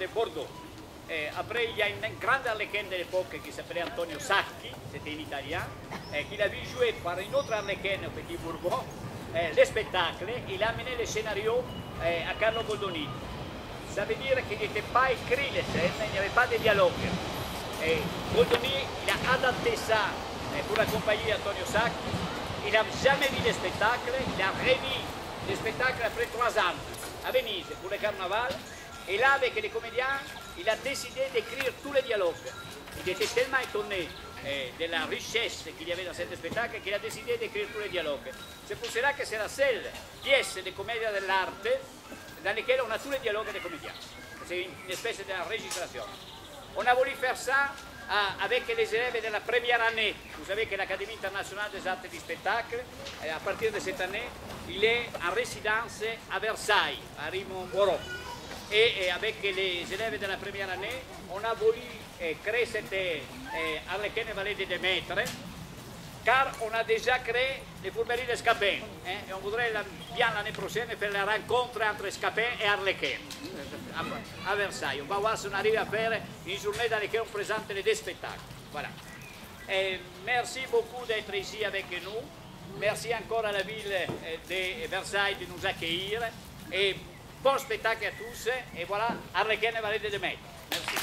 de Bordeaux. Après, il y a un grand arlequin de l'époque qui s'appelait Antonio Sacchi, c'était un Italien, qui l'a vu jouer par une autre arlequin au Petit Bourbon, le spectacle. Il a amené le scénario à Carlo Goldoni. Ça veut dire qu'il n'était pas écrit les scènes, il n'y avait pas de dialogue. Et Goldoni, il a adapté ça pour accompagner Antonio Sacchi. Il n'a jamais vu le spectacle, il a revu le spectacle après 3 ans à Venise pour le carnaval. Et là, avec les comédiens, il a décidé d'écrire tous les dialogues. Il était tellement étonné de la richesse qu'il y avait dans ce spectacle qu'il a décidé d'écrire tous les dialogues. C'est pour cela que c'est la seule pièce de commedia dell'arte dans laquelle on a tous les dialogues des comédiens. C'est une espèce de registration. On a voulu faire ça avec les élèves de la première année. Vous savez que l'Académie internationale des arts du spectacle, à partir de cette année, il est en résidence à Versailles, à Rimont-Boron. Et avec les élèves de la première année, on a voulu créer cette Arlequin et Valet de Démètre, car on a déjà créé les fourberies de Scapin. Et on voudrait bien l'année prochaine faire la rencontre entre Scapin et Arlequin à Versailles. On va voir si on arrive à faire une journée dans laquelle on présente les 2 spectacles. Voilà. Et merci beaucoup d'être ici avec nous. Merci encore à la ville de Versailles de nous accueillir. Et bon spectacle à tous. Et voilà, Arlequin et Valet de Démètre. Merci.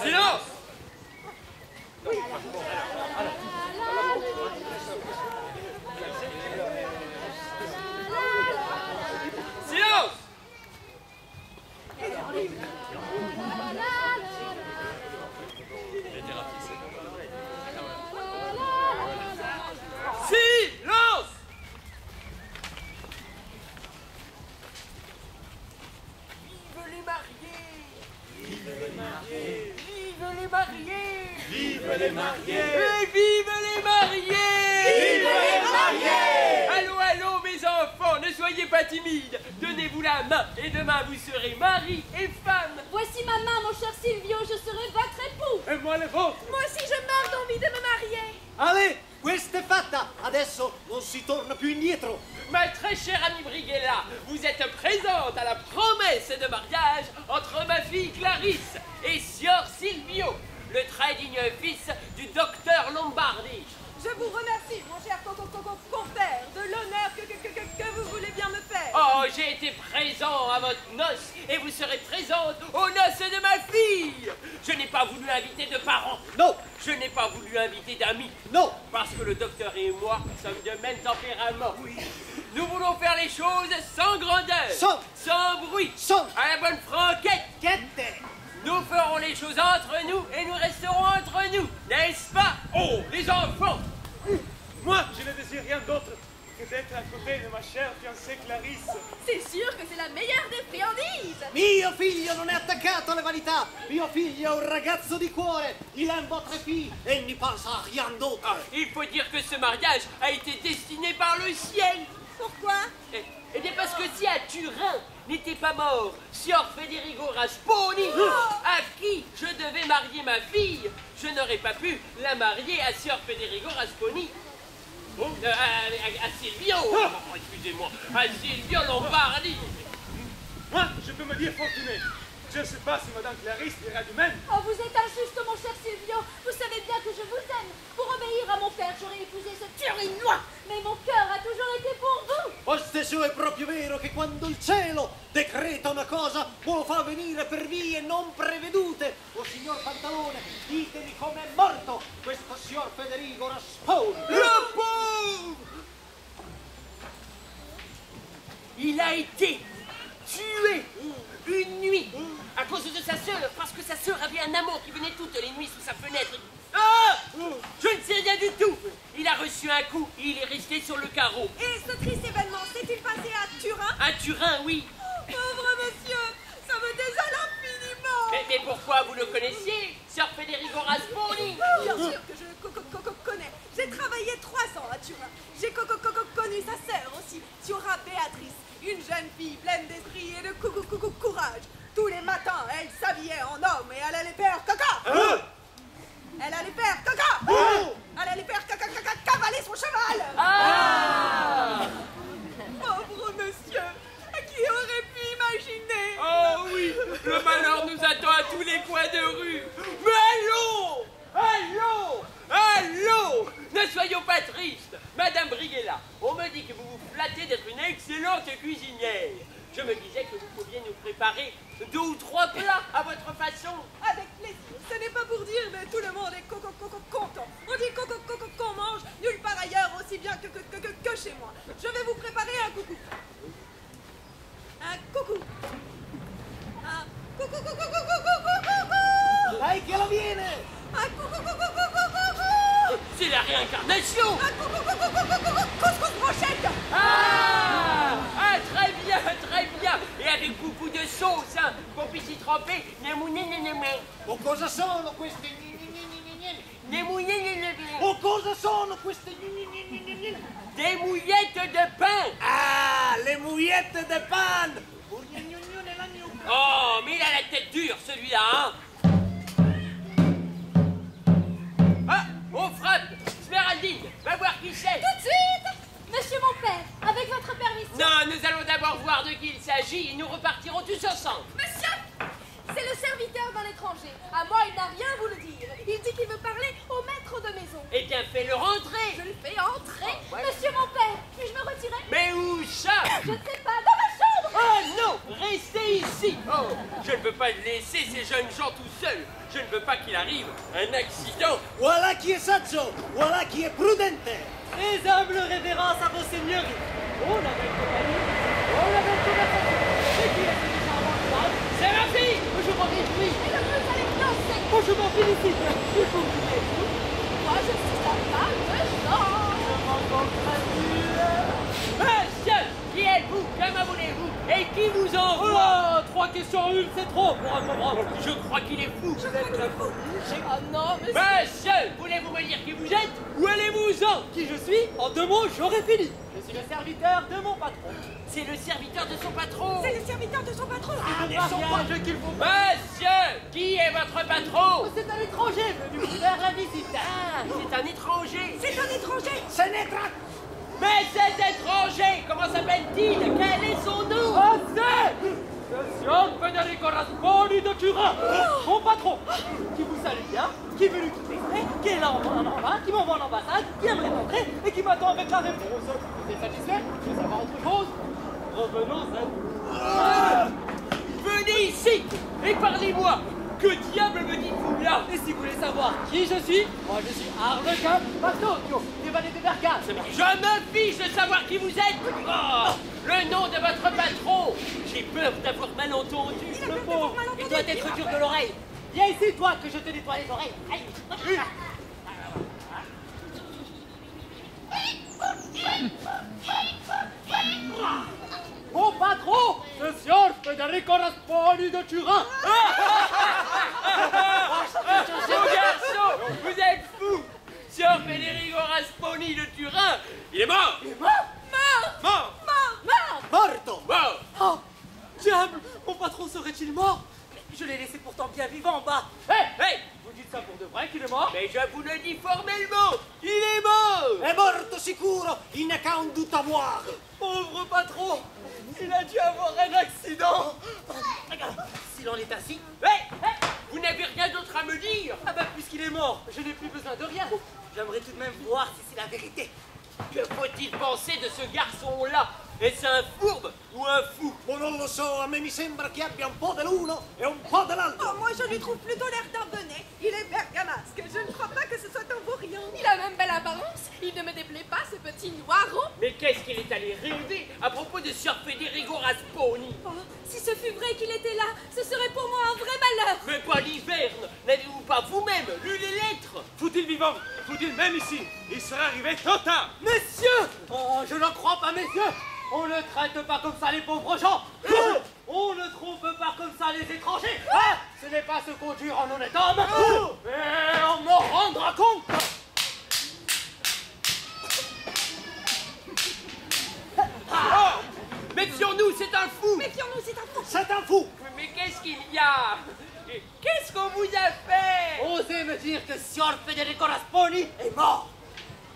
Silence! Silence! Silence! Vive les mariés! Vive les mariés! Vive les mariés! Vive les mariés! Et vive les mariés! Vive les mariés! Allô, allô, mes enfants, ne soyez pas timides. Donnez-vous la main et demain vous serez mari et femme. Voici ma main, mon cher Silvio, je serai votre époux. Et moi le vôtre. Moi aussi, je meurs d'envie de me marier. Allez, questa è fatta! Adesso non si torna più indietro! Ma très chère amie Brighella, vous êtes présente à la promesse de mariage entre ma fille Clarisse et Signor Silvio, le très digne fils du docteur Lombardi. Je vous remercie, mon cher compère, de l'honneur que vous voulez bien me faire. Oh, j'ai été présent à votre noce et vous serez présente aux noces de ma fille. Je n'ai pas voulu inviter de parents. Non! Je n'ai pas voulu inviter d'amis. Non! Parce que le docteur et moi sommes de même tempérament. Nous voulons faire les choses sans grandeur. Sans bruit. À la bonne franquette. Nous ferons les choses entre nous et nous resterons entre nous. N'est-ce pas? Oh, les enfants! Moi, je ne désire rien d'autre que d'être à côté de ma chère fiancée Clarisse. C'est sûr que c'est la meilleure des friandises. Mio figlio non è attaccato alle vanità! Mio figlio è un ragazzo di cuore! Il aime votre fille et il n'y pense à rien d'autre! Il faut dire que ce mariage a été destiné par le ciel. Pourquoi? Eh bien parce que si à Turin n'était pas mort Signor Federico Rasponi, à qui je devais marier ma fille, je n'aurais pas pu la marier à Signor Federico Rasponi. À Silvio, excusez-moi, à Silvio Lombardi. Moi, je peux me dire fortuné. Je ne sais pas si Madame Clarisse dira du même. Oh, vous êtes injuste, mon cher Silvio. Vous savez bien que je vous aime. Pour obéir à mon père, j'aurais épousé ce turinois. Mais mon cœur a toujours été pour vous. Oh, stesso è proprio vero che quando il cielo decreta una cosa, può far venire per vie non prevedute. Oh, signor Pantalone, ditemi com'è morto questo signor Federico Rasponi. Le pauvre! Il a été tué une nuit à cause de sa sœur, parce que sa sœur avait un amant qui venait toutes les nuits sous sa fenêtre. Ah! Je ne sais rien du tout. Il a reçu un coup et il est resté sur le carreau. Et ce triste événement s'est-il passé à Turin? À Turin, oui. Pauvre monsieur, ça me désole infiniment. Mais pourquoi vous le connaissiez, Sir Federico Rasponi? Bien sûr que je le connais. J'ai travaillé 3 ans à Turin. J'ai connu sa sœur aussi, Signora Béatrice, une jeune fille pleine d'esprit et de courage. Tous les matins, elle s'habillait en homme et elle allait faire caca. Elle allait faire caca. Elle allait faire cavaler son cheval. Pauvre monsieur, qui aurait pu imaginer? Oh oui, le malheur nous attend à tous les coins de rue. Mais allons! Allons! Allons! Ne soyons pas tristes. Madame Briguella, on me dit que vous vous flattez d'être une excellente cuisinière. Je me disais que vous pouviez nous préparer 2 ou 3 plats à votre façon. Avec plaisir. Ce n'est pas pour dire, mais tout le monde est content. On dit qu'on mange nulle part ailleurs aussi bien que chez moi. Je vais vous préparer un coucou. Un coucou. Un coucou. Dai che la viene! Un coucou. C'est la réincarnation. Un couscous brochette. Très bien. Et avec beaucoup de sauce, hein, qu'on puisse y tremper. O cosa sono queste Oh, O cosa sono queste des mouillettes de pain. Ah, le mouillettes de pan! Oh, mais il a la tête dure, celui-là, hein. Ah, on frappe. Smeraldine, va voir qui c'est. Tout de suite! Monsieur mon père, avec votre permission. Non, nous allons d'abord voir de qui il s'agit et nous repartirons tous ensemble. Monsieur! C'est le serviteur d'un étranger. À moi, il n'a rien à vous le dire. Il dit qu'il veut parler au maître de maison. Eh bien, fais-le rentrer. Je le fais entrer. Oh, ouais. Monsieur mon père, puis-je me retirer? Mais où ça? Je ne sais pas, dans ma chambre! Oh non, restez ici. Oh, je ne peux pas laisser ces jeunes gens tout seuls. Je ne veux pas qu'il arrive un accident. Voilà qui est saggio! Voilà qui est prudente! Mes humbles révérences à vos seigneuries. On a belle compagnie, on a belle conversation. Et qui est ce charmant cheval? C'est ma fille. Je m'en réjouis. Et le plus allez danser! Oh, je m'en félicite. Il faut que vous Moi, je suis sa femme de chambre! je m'en congratule. Monsieur, qui êtes-vous? Comment voulez-vous? Et qui vous Oh envoie? là, 3 questions en une, c'est trop pour un pauvre homme. Je crois qu'il est fou. Ah non, monsieur! Monsieur, voulez-vous me dire qui vous êtes? Où allez-vous-en? Qui je suis? En 2 mots, j'aurais fini. Je suis le serviteur de mon patron. C'est le serviteur de son patron. C'est le serviteur de son patron. C'est le mariage qu'il faut. Monsieur, qui est votre patron? C'est un étranger venu vous faire la visite. Ah, c'est un étranger. C'est un étranger. Se ne tratta! Mais cet étranger, comment s'appelle-t-il? Quel est son nom? Ah, c'est le sieur Federico Rasponi de Turin, mon patron, qui vous salue bien, qui veut lui tout exprès, qui est là en bas, qui m'envoie en ambassade, qui aimerait rentrer et qui m'attend avec la réponse. Vous êtes satisfait? Je veux savoir autre chose. Revenons à nous. Venez ici et parlez-moi. Que diable me dites-vous là? Et si vous voulez savoir qui je suis, moi je suis Arlequin Pastordio, des vallées de Bergame. Je me fiche de savoir qui vous êtes. Oh, le nom de votre patron. J'ai peur d'avoir mal entendu. Le pauvre, il doit être dur de l'oreille. Viens ici, toi, que je te nettoie les oreilles. Aïe. Mon patron, le sieur Federico Rasponi de Turin. Mon garçon, vous êtes fou. Sieur Federico Rasponi de Turin, il est mort. Il est mort. Mort. Morto! Mort. Oh, diable, mon patron serait-il mort? Je l'ai laissé pourtant bien vivant en bas. Hey, Vous dites ça pour de vrai qu'il est mort? mais je vous le dis formellement, il est mort. È morto sicuro! Il n'a qu'à un doute avoir! Pauvre patron, il a dû avoir un accident. S'il en est ainsi, Vous n'avez rien d'autre à me dire? ah bah puisqu'il est mort, je n'ai plus besoin de rien. J'aimerais tout de même voir si c'est la vérité. Que faut-il penser de ce garçon-là? Est-ce un fourbe ou un fou? Oh, non lo so, a me mi sembra che abbia un po' dell'uno e un po' dell'altro! Oh, moi, je lui trouve plutôt l'air d'un bonnet. Il est bergamasque. Je ne crois pas que ce soit un vaurien. Il a même belle apparence. Il ne me déplaît pas, ce petit noiron. Mais qu'est-ce qu'il est allé rêver à propos de Sieur Federico Rasponi? Oh, si ce fut vrai qu'il était là, ce serait pour moi un vrai malheur. Mais pas l'hiverne! N'avez-vous pas vous-même lu les lettres? Faut-il vivant? Faut-il même ici? Il serait arrivé trop tard. Messieurs! Oh, je n'en crois pas, messieurs! On ne traite pas comme ça les pauvres gens! On ne trompe pas comme ça les étrangers! Ce n'est pas ce qu'on jure en honnête homme! Et on m'en rendra compte! Oh! Mais Méfions-nous, c'est un fou. Méfions-nous, c'est un fou. C'est un fou. Mais qu'est-ce qu'il y a? Qu'est-ce qu'on vous a fait? Osez me dire que Signor Federico Rasponi est mort.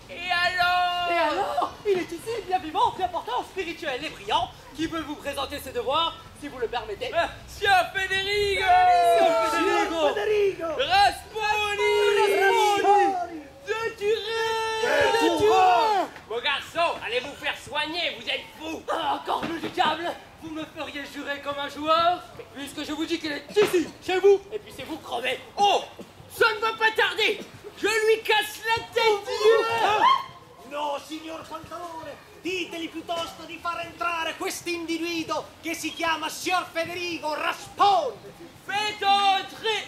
Et alors? Et alors, il est ici, bien vivant, bien portant, spirituel et brillant, qui veut vous présenter ses devoirs, si vous le permettez. Signor Federico! Signor Federico! Rasponi! De Turin! Mon garçon, allez vous faire soigner, vous êtes fou! Ah, cornu du diable! Vous me feriez jurer comme un joueur? Puisque je vous dis qu'il est ici, chez vous, et puis c'est vous crever. Oh! Ça ne va pas tarder! Je lui casse la tête! No, signor Pantalone, diteli piuttosto di far entrare quest'individuo che si chiama Signor Federico Rasponi. Faites entrer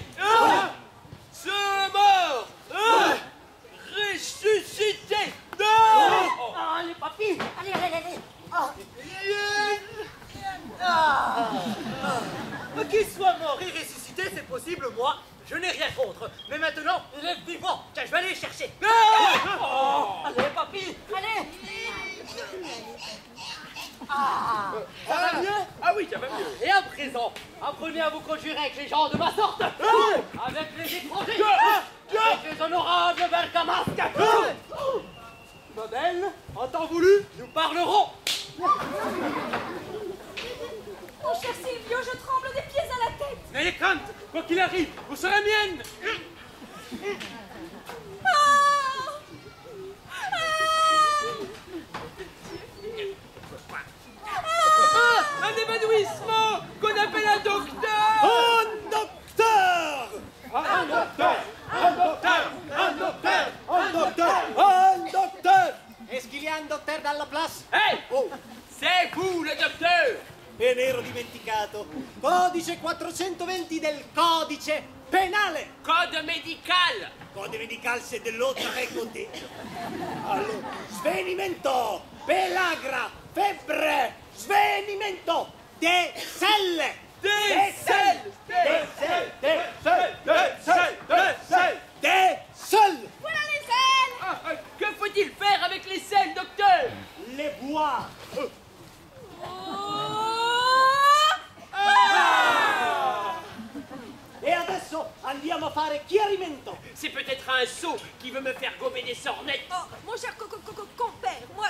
ce mort ressuscité! Ah, les papis! Allez, allez, allez! Qu'il soit mort et ressuscité, c'est possible, moi, je n'ai rien contre. Mais maintenant, il est vivant, car je vais aller le chercher. Allez, papy, allez! Ça va mieux? Ah oui, ça va mieux. Et à présent, apprenez à vous conjurer avec les gens de ma sorte, avec les étrangers, avec les honorables bergamasques. Ma belle, en temps voulu, nous parlerons. Mon cher Silvio, je tremble des pieds à la tête. N'ayez crainte, quoi qu'il arrive, vous serez mienne. Un évanouissement qu'on appelle un docteur! Un docteur! Un docteur! Un docteur! Un docteur! Un docteur! Un docteur! Est-ce qu'il y a un docteur dans la place? Hey! Oh, C'est vous, le docteur! me ne ero dimenticato. Codice 420 del codice penale. Code médical! Code médical, c'est de l'autre côté. Allora, svenimento, pelagra, febbre, svenimento, des selles. Des selles! Des selles, des selles, des selles, des selles, des selles. Voilà les ailes. Que faut-il faire avec les selles, docteur? Les boire. E adesso andiamo a fare chiarimento. C'est peut-être un sot qui veut me faire gober des sornettes. Oh, mon cher compère, moi